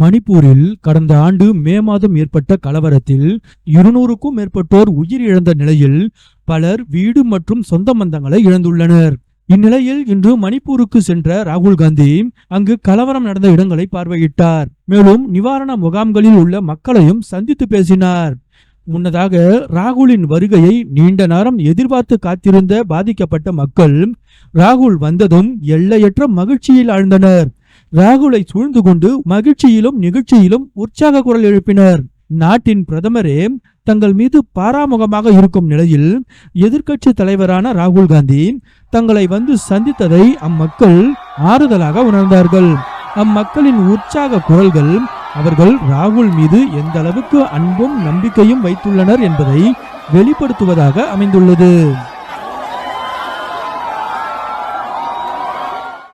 மணிப்பூரில் கடந்த ஆண்டு மே மாதம் ஏற்பட்ட கலவரத்தில் 200க்கும் மேற்பட்டோர் உயிரிழந்த நிலையில் பலர் வீடு மற்றும் சொந்த பந்தங்களை இழந்துள்ளனர். இந்நிலையில் இன்று மணிப்பூருக்கு சென்ற ராகுல் காந்தி அங்கு கலவரம் நடந்த இடங்களை பார்வையிட்டார். மேலும் நிவாரண முகாம்களில் உள்ள மக்களையும் சந்தித்து பேசினார். முன்னதாக ராகுலின் வருகையை நீண்ட நேரம் எதிர்பார்த்து காத்திருந்த பாதிக்கப்பட்ட மக்கள் ராகுல் வந்ததும் எல்லையற்ற மகிழ்ச்சியில் ஆழ்ந்தனர். ராகுலை சூழ்ந்து கொண்டு மகிழ்ச்சியிலும் நிகழ்ச்சியிலும் உற்சாக குரல் எழுப்பினர். நாட்டின் பிரதமரே தங்கள் மீது பாராமுகமாக இருக்கும் நிலையில் எதிர்க்கட்சி தலைவரான ராகுல் காந்தி தங்களை வந்து சந்தித்ததை அம்மக்கள் ஆறுதலாக உணர்ந்தார்கள். அம்மக்களின் உற்சாக குரல்கள் அவர்கள் ராகுல் மீது எந்த அளவுக்கு அன்பும் நம்பிக்கையும் வைத்துள்ளனர் என்பதை வெளிப்படுத்துவதாக அமைந்துள்ளது.